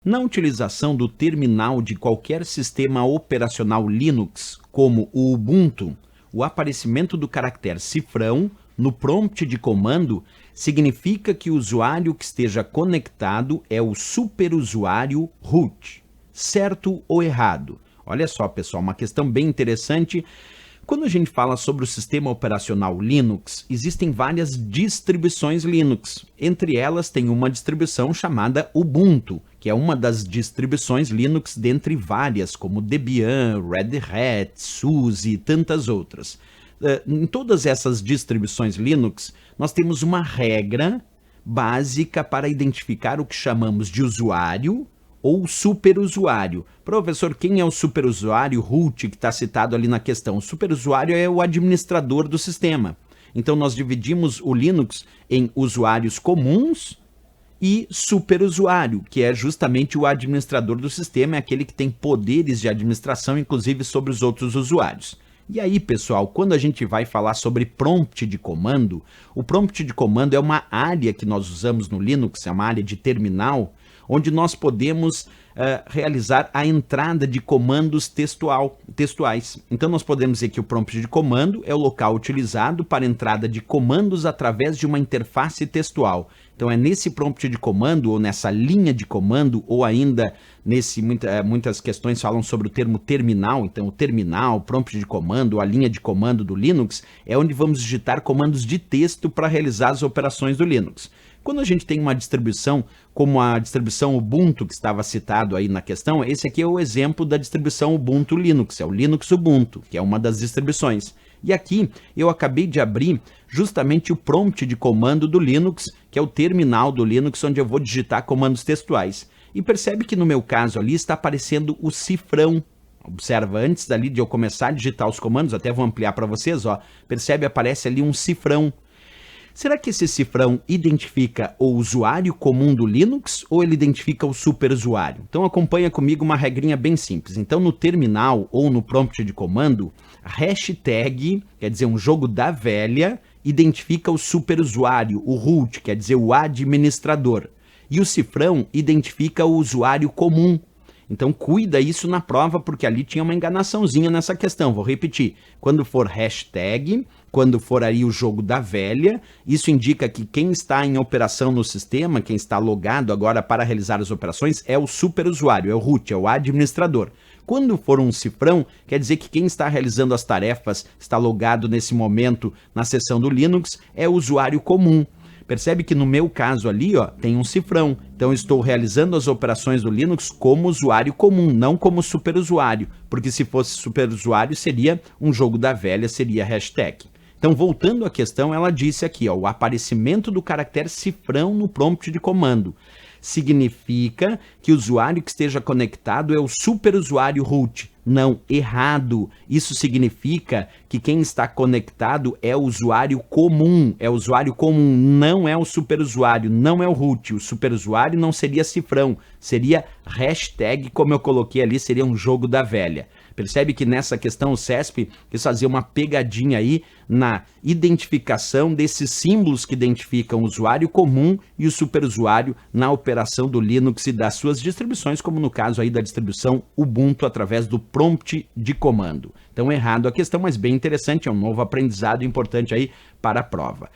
Na utilização do terminal de qualquer sistema operacional Linux, como o Ubuntu, o aparecimento do caractere cifrão no prompt de comando significa que o usuário que esteja conectado é o superusuário root. Certo ou errado? Olha só, pessoal, uma questão bem interessante. Quando a gente fala sobre o sistema operacional Linux, existem várias distribuições Linux. Entre elas tem uma distribuição chamada Ubuntu, que é uma das distribuições Linux dentre várias, como Debian, Red Hat, SUSE e tantas outras. Em todas essas distribuições Linux, nós temos uma regra básica para identificar o que chamamos de usuário ou superusuário. Professor, quem é o superusuário root que está citado ali na questão? O superusuário é o administrador do sistema. Então nós dividimos o Linux em usuários comuns e superusuário, que é justamente o administrador do sistema, é aquele que tem poderes de administração, inclusive sobre os outros usuários. E aí, pessoal, quando a gente vai falar sobre prompt de comando, o prompt de comando é uma área que nós usamos no Linux, é uma área de terminal, onde nós podemos realizar a entrada de comandos textuais. Então nós podemos dizer que o prompt de comando é o local utilizado para entrada de comandos através de uma interface textual. Então é nesse prompt de comando, ou nessa linha de comando, ou ainda muitas questões falam sobre o termo terminal. Então o terminal, o prompt de comando, a linha de comando do Linux, é onde vamos digitar comandos de texto para realizar as operações do Linux. Quando a gente tem uma distribuição, como a distribuição Ubuntu, que estava citado aí na questão, esse aqui é o exemplo da distribuição Ubuntu Linux, é o Linux Ubuntu, que é uma das distribuições. E aqui eu acabei de abrir justamente o prompt de comando do Linux, que é o terminal do Linux, onde eu vou digitar comandos textuais. E percebe que no meu caso ali está aparecendo o cifrão. Observa, antes ali de eu começar a digitar os comandos, até vou ampliar para vocês, ó, percebe, aparece ali um cifrão. Será que esse cifrão identifica o usuário comum do Linux ou ele identifica o superusuário? Então acompanha comigo uma regrinha bem simples. Então no terminal ou no prompt de comando, hashtag, quer dizer um jogo da velha, identifica o superusuário, o root, quer dizer o administrador. E o cifrão identifica o usuário comum. Então cuida isso na prova, porque ali tinha uma enganaçãozinha nessa questão. Vou repetir. Quando for hashtag, quando for aí o jogo da velha, isso indica que quem está em operação no sistema, quem está logado agora para realizar as operações, é o superusuário, é o root, é o administrador. Quando for um cifrão, quer dizer que quem está realizando as tarefas, está logado nesse momento na seção do Linux, é o usuário comum. Percebe que no meu caso ali, ó, tem um cifrão. Então eu estou realizando as operações do Linux como usuário comum, não como superusuário, porque se fosse superusuário seria um jogo da velha, seria hashtag. Então voltando à questão, ela disse aqui, ó, o aparecimento do caractere cifrão no prompt de comando significa que o usuário que esteja conectado é o superusuário root. Não, errado. Isso significa que quem está conectado é o usuário comum. É o usuário comum, não é o superusuário, não é o root. O superusuário não seria cifrão, seria hashtag, como eu coloquei ali, seria um jogo da velha. Percebe que nessa questão o CESP quis fazer uma pegadinha aí na identificação desses símbolos que identificam o usuário comum e o superusuário na operação do Linux e das suas distribuições, como no caso aí da distribuição Ubuntu através do prompt de comando. Então errado a questão, mas bem interessante, é um novo aprendizado importante aí para a prova.